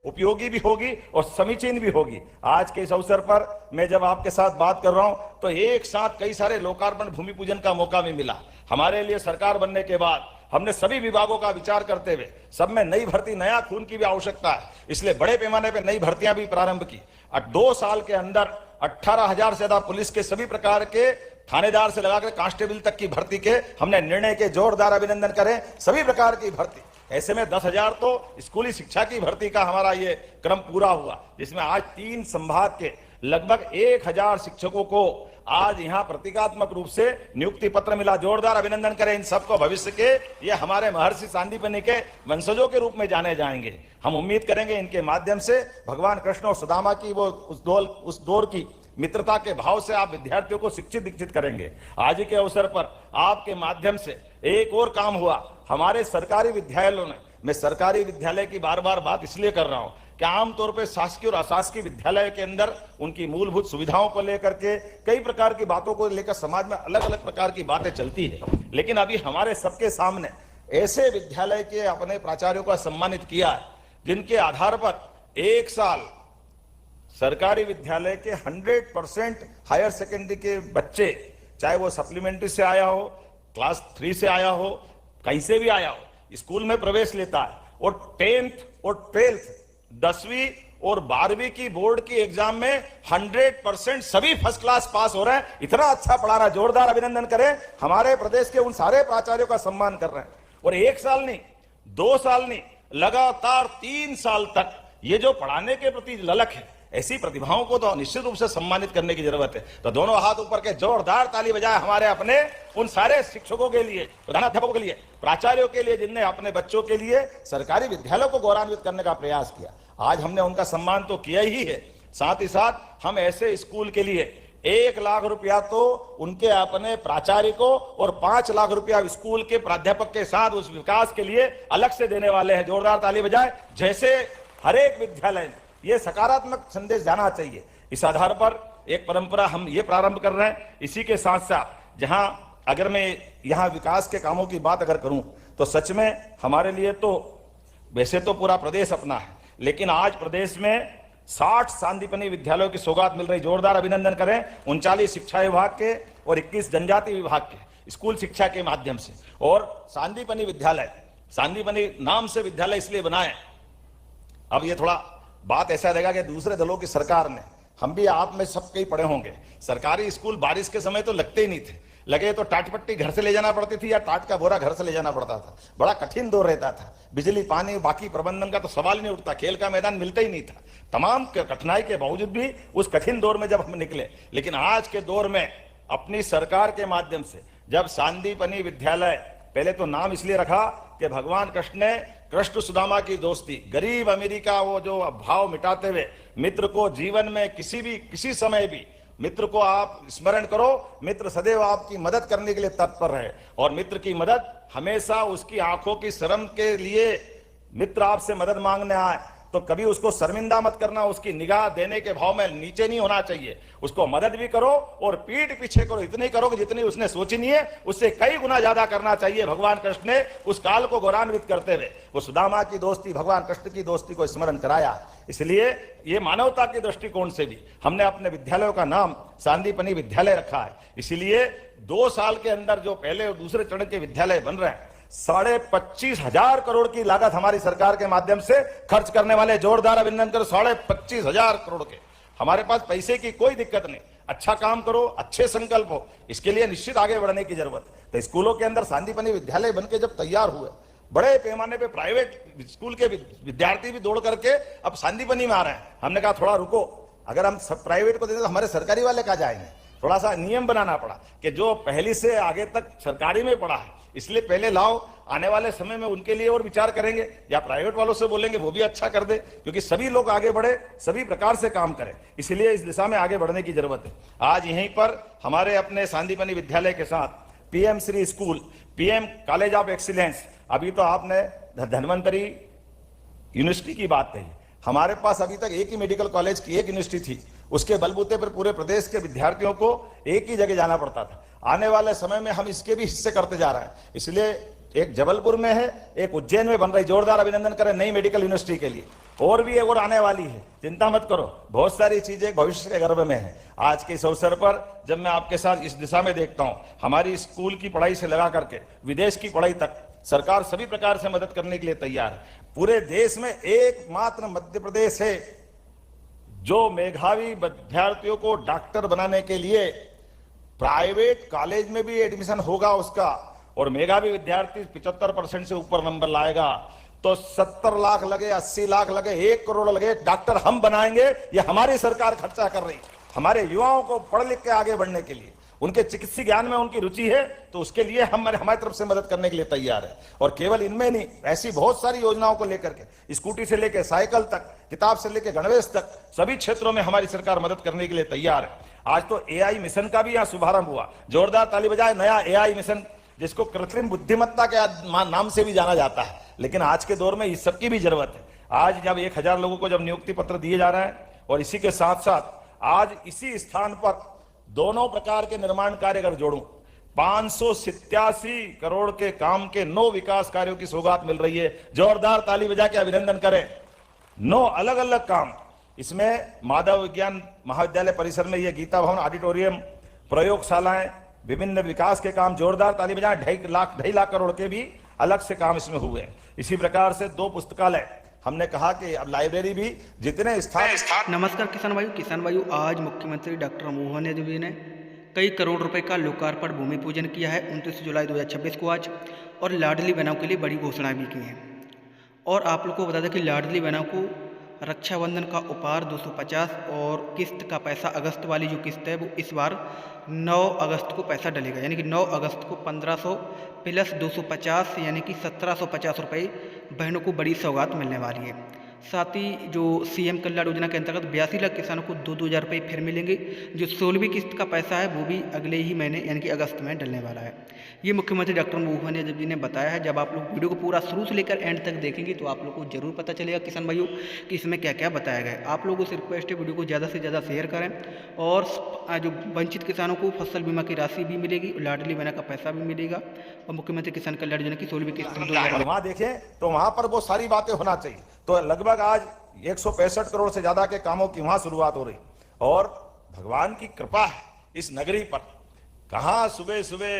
उपयोगी भी होगी और समीचीन भी होगी। आज के इस अवसर पर मैं जब आपके साथ बात कर रहा हूं तो एक साथ कई सारे लोकार्पण भूमि पूजन का मौका भी मिला। हमारे लिए सरकार बनने के बाद हमने सभी विभागों का विचार करते हुए सब में नई भर्ती, नया खून की भी आवश्यकता है, इसलिए बड़े पैमाने पर नई भर्तियां भी प्रारंभ की। 2 साल के अंदर 18,000 से ज्यादा पुलिस के सभी प्रकार के थानेदार से लगाकर कांस्टेबल तक की भर्ती के हमने निर्णय के जोरदार अभिनंदन करें। सभी प्रकार की भर्ती, ऐसे में 10,000 तो स्कूली शिक्षा की भर्ती का हमारा ये क्रम पूरा हुआ, जिसमें आज 3 संभाग के लगभग 1,000 शिक्षकों को आज यहां प्रतीकात्मक रूप से नियुक्ति पत्र मिला। जोरदार अभिनंदन करें इन सबको। भविष्य के ये हमारे महर्षि सांदीपनि के वंशजों के रूप में जाने जाएंगे। हम उम्मीद करेंगे इनके माध्यम से भगवान कृष्ण और सुदामा की वो उस दौर की मित्रता के भाव से आप विद्यार्थियों को शिक्षित दीक्षित करेंगे। आज के अवसर पर आपके माध्यम से एक और काम हुआ हमारे सरकारी विद्यालयों में। मैं सरकारी विद्यालय की बार बार बात इसलिए कर रहा हूं कि आमतौर पर शासकीय और अशासकीय विद्यालय के अंदर उनकी मूलभूत सुविधाओं को लेकर के कई प्रकार की बातों को लेकर समाज में अलग अलग प्रकार की बातें चलती है, लेकिन अभी हमारे सबके सामने ऐसे विद्यालय के अपने प्राचार्यों का सम्मानित किया है जिनके आधार पर 1 साल सरकारी विद्यालय के 100% हायर सेकेंडरी के बच्चे, चाहे वो सप्लीमेंट्री से आया हो, क्लास 3 से आया हो, कहीं से भी आया हो, स्कूल में प्रवेश लेता है और 10th और 12th 10वीं और 12वीं की बोर्ड की एग्जाम में 100% सभी फर्स्ट क्लास पास हो रहे हैं। इतना अच्छा पढ़ा रहा है, जोरदार अभिनंदन करें। हमारे प्रदेश के उन सारे प्राचार्यों का सम्मान कर रहे हैं। और 1 साल नहीं, 2 साल नहीं, लगातार 3 साल तक ये जो पढ़ाने के प्रति ललक है, ऐसी प्रतिभाओं को तो निश्चित रूप से सम्मानित करने की जरूरत है। तो दोनों हाथ ऊपर के जोरदार ताली बजाए हमारे अपने उन सारे शिक्षकों के लिए, प्रधानाध्यापकों के लिए, प्राचार्यों के लिए, जिनने अपने बच्चों के लिए सरकारी विद्यालयों को गौरवान्वित करने का प्रयास किया। आज हमने उनका सम्मान तो किया ही है, साथ ही साथ हम ऐसे स्कूल के लिए 1 लाख रुपया तो उनके अपने प्राचार्य को और 5 लाख रुपया स्कूल के प्राध्यापक के साथ उस विकास के लिए अलग से देने वाले हैं। जोरदार ताली बजाए। जैसे हर एक विद्यालय में ये सकारात्मक संदेश जाना चाहिए, इस आधार पर एक परंपरा हम ये प्रारंभ कर रहे हैं। इसी के साथ साथ जहां अगर मैं यहां विकास के कामों की बात अगर करूं तो सच में हमारे लिए तो वैसे तो पूरा प्रदेश अपना है, लेकिन आज प्रदेश में 60 सांदीपनि विद्यालयों की सौगात मिल रही। जोरदार अभिनंदन करें 39 शिक्षा विभाग के और 21 जनजाति विभाग के स्कूल शिक्षा के माध्यम से। और सांदीपनि विद्यालय, सांदीपनि नाम से विद्यालय इसलिए बनाए, अब ये थोड़ा बात ऐसा रहेगा कि दूसरे दलों की सरकार ने, हम भी आप में सब कई पढ़े होंगे, सरकारी स्कूल बारिश के समय तो लगते ही नहीं थे, लगे तो टाट पट्टी घर से ले जाना पड़ती थी या टाट का बोरा घर से ले जाना पड़ता था। बड़ा कठिन दौर रहता था, बिजली पानी बाकी प्रबंधन का तो सवाल नहीं उठता, खेल का मैदान मिलता ही नहीं था। तमाम कठिनाई के बावजूद भी उस कठिन दौर में जब हम निकले, लेकिन आज के दौर में अपनी सरकार के माध्यम से जब सांदीपनि विद्यालय, पहले तो नाम इसलिए रखा कि भगवान कृष्ण ने कृष्ण सुदामा की दोस्ती, गरीब अमीरी का वो जो भाव मिटाते हुए मित्र को जीवन में किसी समय भी मित्र को आप स्मरण करो, मित्र सदैव आपकी मदद करने के लिए तत्पर रहे। और मित्र की मदद हमेशा उसकी आंखों की शर्म के लिए, मित्र आपसे मदद मांगने आए तो कभी उसको शर्मिंदा मत करना, उसकी निगाह देने के भाव में नीचे नहीं होना चाहिए। उसको मदद भी करो और पीठ पीछे करो, इतनी करो कि जितनी उसने सोची नहीं है उससे कई गुना ज्यादा करना चाहिए। भगवान कृष्ण ने उस काल को गौरवान्वित करते हुए वो सुदामा की दोस्ती, भगवान कृष्ण की दोस्ती को स्मरण कराया। इसलिए ये मानवता के दृष्टिकोण से भी हमने अपने विद्यालयों का नाम सांदीपनि विद्यालय रखा है। इसीलिए 2 साल के अंदर जो पहले और दूसरे चरण के विद्यालय बन रहे हैं, 25,500 करोड़ की लागत हमारी सरकार के माध्यम से खर्च करने वाले। जोरदार अभिनंदन करो 25,500 करोड़ के। हमारे पास पैसे की कोई दिक्कत नहीं, अच्छा काम करो, अच्छे संकल्प हो, इसके लिए निश्चित आगे बढ़ने की जरूरत है। तो स्कूलों के अंदर सांदीपनि विद्यालय बनके जब तैयार हुए, बड़े पैमाने पे प्राइवेट स्कूल के विद्यार्थी भी दौड़ करके अब सांदीपनि में आ रहे हैं। हमने कहा थोड़ा रुको, अगर हम सब प्राइवेट को देते तो हमारे सरकारी वाले कहाँ जाएंगे। थोड़ा सा नियम बनाना पड़ा कि जो पहली से आगे तक सरकारी में पढ़ा है, इसलिए पहले लाओ, आने वाले समय में उनके लिए और विचार करेंगे या प्राइवेट वालों से बोलेंगे वो भी अच्छा कर दे, क्योंकि सभी लोग आगे बढ़े, सभी प्रकार से काम करें। इसलिए इस दिशा में आगे बढ़ने की जरूरत है। आज यहीं पर हमारे अपने सांदीपनि विद्यालय के साथ PM Shri school, PM college of excellence, अभी तो आपने धन्वंतरी यूनिवर्सिटी की बात कही, हमारे पास अभी तक एक ही मेडिकल कॉलेज की एक यूनिवर्सिटी थी, उसके बलबूते पर पूरे प्रदेश के विद्यार्थियों को एक ही जगह जाना पड़ता था। आने वाले समय में हम इसके भी हिस्से करते जा रहे हैं। इसलिए एक जबलपुर में है, एक उज्जैन में बन रही, जोरदार अभिनंदन करें नई मेडिकल यूनिवर्सिटी के लिए। और भी एक और आने वाली है, चिंता मत करो, बहुत सारी चीजें भविष्य के गर्भ में है। आज के इस अवसर पर जब मैं आपके साथ इस दिशा में देखता हूं, हमारी स्कूल की पढ़ाई से लगा करके विदेश की पढ़ाई तक सरकार सभी प्रकार से मदद करने के लिए तैयार है। पूरे देश में एकमात्र मध्य प्रदेश है जो मेधावी विद्यार्थियों को डॉक्टर बनाने के लिए प्राइवेट कॉलेज में भी एडमिशन होगा उसका, और मेधावी विद्यार्थी 75% से ऊपर नंबर लाएगा तो 70 लाख लगे, 80 लाख लगे, 1 करोड़ लगे, डॉक्टर हम बनाएंगे। ये हमारी सरकार खर्चा कर रही है हमारे युवाओं को पढ़ लिख के आगे बढ़ने के लिए। उनके चिकित्सीय ज्ञान में उनकी रुचि है तो उसके लिए हम हमारी तरफ से मदद करने के लिए तैयार है। और केवल इनमें नहीं, ऐसी बहुत सारी योजनाओं को लेकर के, स्कूटी से लेकर साइकिल तक, किताब से लेकर गणवेश तक, सभी क्षेत्रों में हमारी सरकार मदद करने के लिए तैयार है। आज तो एआई मिशन का भी यहाँ शुभारंभ हुआ, जोरदार ताली बजाए। नया एआई मिशन जिसको कृत्रिम बुद्धिमत्ता के नाम से भी जाना जाता है, लेकिन आज के दौर में इस सबकी भी जरूरत है। आज जब 1000 लोगों को जब नियुक्ति पत्र दिए जा रहे हैं, और इसी के साथ साथ आज इसी स्थान पर दोनों प्रकार के निर्माण कार्य अगर जोड़ूं, 587 करोड़ के काम के 9 विकास कार्यों की सौगात मिल रही है। जोरदार ताली बजा के अभिनंदन करें। 9 अलग अलग काम, इसमें माधव विज्ञान महाविद्यालय परिसर में ये गीता भवन ऑडिटोरियम, प्रयोगशालाएं, विभिन्न विकास के काम, जोरदार ताली बजाएं। 2.5 लाख करोड़ के भी अलग से काम इसमें हुए। इसी प्रकार से 2 पुस्तकालय, हमने कहा कि अब लाइब्रेरी भी जितने स्थान। नमस्कार किसान भाइयों, आज मुख्यमंत्री डॉक्टर मोहन यादव जी ने कई करोड़ रुपए का लोकार्पण भूमि पूजन किया है 29 जुलाई 2026 को आज, और लाडली बहनों के लिए बड़ी घोषणा भी की है। और आप लोग को बता दें कि लाडली बहनों को रक्षाबंधन का उपहार 250 और किस्त का पैसा, अगस्त वाली जो किस्त है वो इस बार 9 अगस्त को पैसा डलेगा, यानी कि 9 अगस्त को 1500 प्लस 250 यानी कि 1750 रुपये बहनों को बड़ी सौगात मिलने वाली है। साथ ही जो सीएम कल्याण योजना के अंतर्गत 82 लाख किसानों को 2-2 हज़ार रुपये फिर मिलेंगे। जो 16वीं किस्त का पैसा है वो भी अगले ही महीने यानी कि अगस्त में डलने वाला है। ये मुख्यमंत्री डॉक्टर मोहन यादव जी ने बताया है। जब आप लोग वीडियो को पूरा शुरू से लेकर एंड तक देखेंगे तो आप लोग को जरूर पता चलेगा किसान भाइयों कि इसमें क्या क्या बताया गया है। आप लोगों से रिक्वेस्ट है वीडियो को ज़्यादा से ज़्यादा शेयर करें, और जो वंचित किसानों को फसल बीमा की राशि भी मिलेगी, लाडली बहना का पैसा भी मिलेगा, और मुख्यमंत्री किसान कल्याण योजना की 16वीं किस्त वहां देखें तो वहां पर वो सारी बातें होना चाहिए। तो लगभग आज 165 करोड़ से ज्यादा के कामों की वहां शुरुआत हो रही, और भगवान की कृपा है इस नगरी पर। कहां सुबह सुबह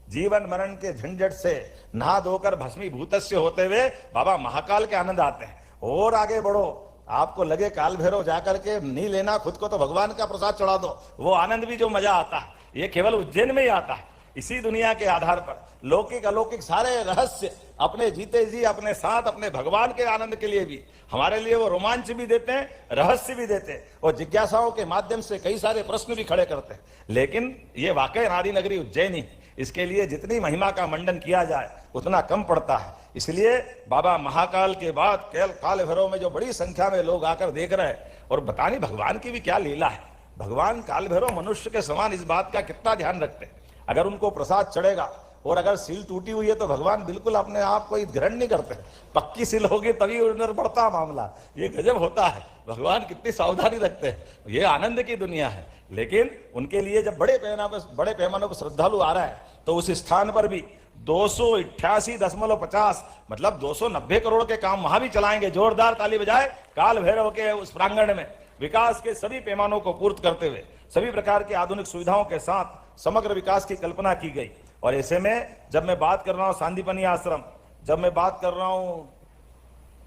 जीवन मरण के झंझट से नहा धोकर भस्मीभूतस्य होते हुए बाबा महाकाल के आनंद आते हैं। और आगे बढ़ो, आपको लगे काल भैरव जाकर के नहीं लेना खुद को, तो भगवान का प्रसाद चढ़ा दो, वो आनंद भी जो मजा आता है ये केवल उज्जैन में ही आता है। इसी दुनिया के आधार पर लौकिक अलौकिक सारे रहस्य अपने जीते जी अपने साथ अपने भगवान के आनंद के लिए भी हमारे लिए वो रोमांच भी देते हैं, रहस्य भी देते हैं, और जिज्ञासाओं के माध्यम से कई सारे प्रश्न भी खड़े करते हैं। लेकिन ये वाकई अनादि नगरी उज्जैन ही, इसके लिए जितनी महिमा का मंडन किया जाए उतना कम पड़ता है। इसलिए बाबा महाकाल के बाद काल भैरव में जो बड़ी संख्या में लोग आकर देख रहे हैं, और बतानी भगवान की भी क्या लीला है। भगवान काल भैरव मनुष्य के समान इस बात का कितना ध्यान रखते हैं। अगर उनको प्रसाद चढ़ेगा और अगर सील टूटी हुई है तो भगवान बिल्कुल अपने आप को ग्रहण नहीं करते, पक्की सील होगी तभी उधर बढ़ता मामला। ये गजब होता है, भगवान कितनी सावधानी रखते हैं। ये आनंद की दुनिया है। लेकिन उनके लिए जब बड़े पैमाने पर श्रद्धालु आ रहा है तो उस स्थान पर भी 288.50 मतलब 290 करोड़ के काम वहां भी चलाएंगे। जोरदार ताली बजाए काल भैरव के उस प्रांगण में, विकास के सभी पैमानों को पूर्त करते हुए सभी प्रकार की आधुनिक सुविधाओं के साथ समग्र विकास की कल्पना की गई। और ऐसे में जब मैं बात कर रहा हूं सांदीपनी आश्रम, जब मैं बात कर रहा हूं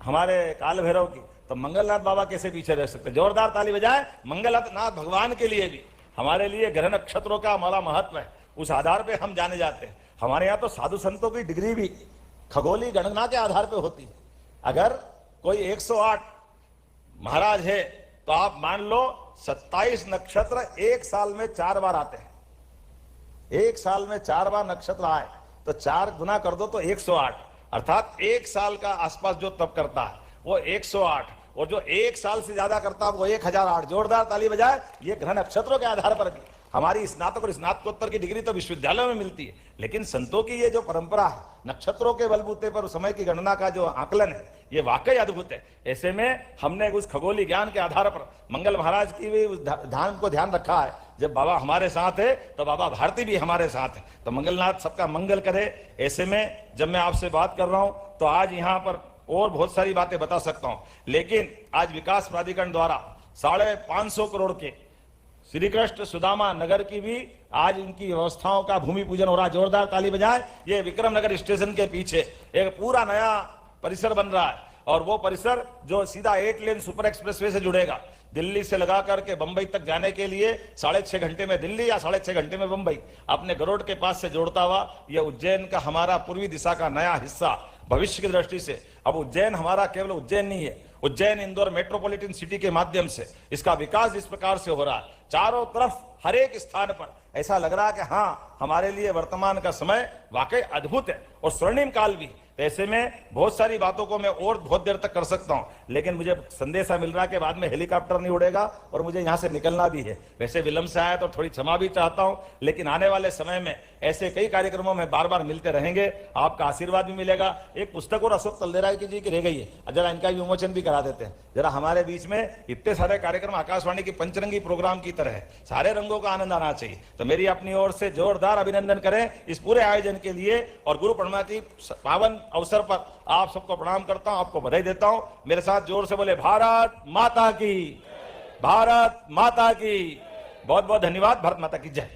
हमारे काल भैरव की, तो मंगलनाथ बाबा कैसे पीछे रह सकते। जोरदार ताली बजाए मंगलनाथ भगवान के लिए भी। हमारे लिए ग्रह नक्षत्रों का हमारा महत्व है, उस आधार पर हम जाने जाते हैं। हमारे यहाँ तो साधु संतों की डिग्री भी खगोलीय गणना के आधार पर होती है। अगर कोई 108 महाराज है तो आप मान लो 27 नक्षत्र एक साल में 4 बार आते हैं। एक साल में 4 बार नक्षत्र आए तो 4 गुना कर दो तो 108, अर्थात एक साल का आसपास जो तप करता है वो 108, और जो एक साल से ज्यादा करता है वो 1008। जोरदार ताली बजाए। ये ग्रह नक्षत्रों के आधार पर भी हमारी स्नातक और स्नातकोत्तर की डिग्री तो विश्वविद्यालयों में मिलती है, लेकिन संतों की ये जो परंपरा है, नक्षत्रों के बलबूते पर समय की गणना का जो आकलन है, ये वाकई अद्भुत है। ऐसे में हमने उस खगोलीय ज्ञान के आधार पर मंगल महाराज की भी उस ध्यान रखा है, जब बाबा हमारे साथ है तो बाबा भारती भी हमारे साथ है, तो मंगलनाथ सबका मंगल करे। ऐसे में जब मैं आपसे बात कर रहा हूं तो आज यहाँ पर और बहुत सारी बातें बता सकता हूं, लेकिन आज विकास प्राधिकरण द्वारा 550 करोड़ के श्री कृष्ण सुदामा नगर की भी आज इनकी व्यवस्थाओं का भूमि पूजन हो रहा है। जोरदार ताली बजाएं। ये विक्रम नगर स्टेशन के पीछे एक पूरा नया परिसर बन रहा है, और वो परिसर जो सीधा 8 लेन सुपर एक्सप्रेसवे से जुड़ेगा। दिल्ली से लगा करके बंबई तक जाने के लिए 6.5 घंटे में दिल्ली या 6.5 घंटे में बंबई, अपने गरुड़ के पास से जोड़ता हुआ ये उज्जैन का हमारा पूर्वी दिशा का नया हिस्सा भविष्य की दृष्टि से। अब उज्जैन हमारा केवल उज्जैन नहीं है, उज्जैन इंदौर मेट्रोपॉलिटन सिटी के माध्यम से इसका विकास इस प्रकार से हो रहा है, चारों तरफ हर एक स्थान पर ऐसा लग रहा है कि हाँ, हमारे लिए वर्तमान का समय वाकई अद्भुत है और स्वर्णिम काल भी। ऐसे में बहुत सारी बातों को मैं और बहुत देर तक कर सकता हूं, लेकिन मुझे संदेशा मिल रहा है कि बाद में हेलीकॉप्टर नहीं उड़ेगा और मुझे यहां से निकलना भी है। वैसे विलंब से आया तो थोड़ी क्षमा भी चाहता हूं, लेकिन आने वाले समय में ऐसे कई कार्यक्रमों में बार बार मिलते रहेंगे, आपका आशीर्वाद भी मिलेगा। एक पुस्तक और अशोक तलदेराय जी की रह गई है, जरा इनका विमोचन भी करा देते हैं। जरा हमारे बीच में इतने सारे कार्यक्रम आकाशवाणी की पंचरंगी प्रोग्राम की तरह है, सारे रंगों का आनंद आना चाहिए। तो मेरी अपनी ओर से जोरदार अभिनंदन करें इस पूरे आयोजन के लिए, और गुरु पूर्णिमा की पावन अवसर पर आप सबको प्रणाम करता हूं, आपको बधाई देता हूं। मेरे साथ जोर से बोले भारत माता की, भारत माता की। बहुत बहुत धन्यवाद। भारत माता की जय।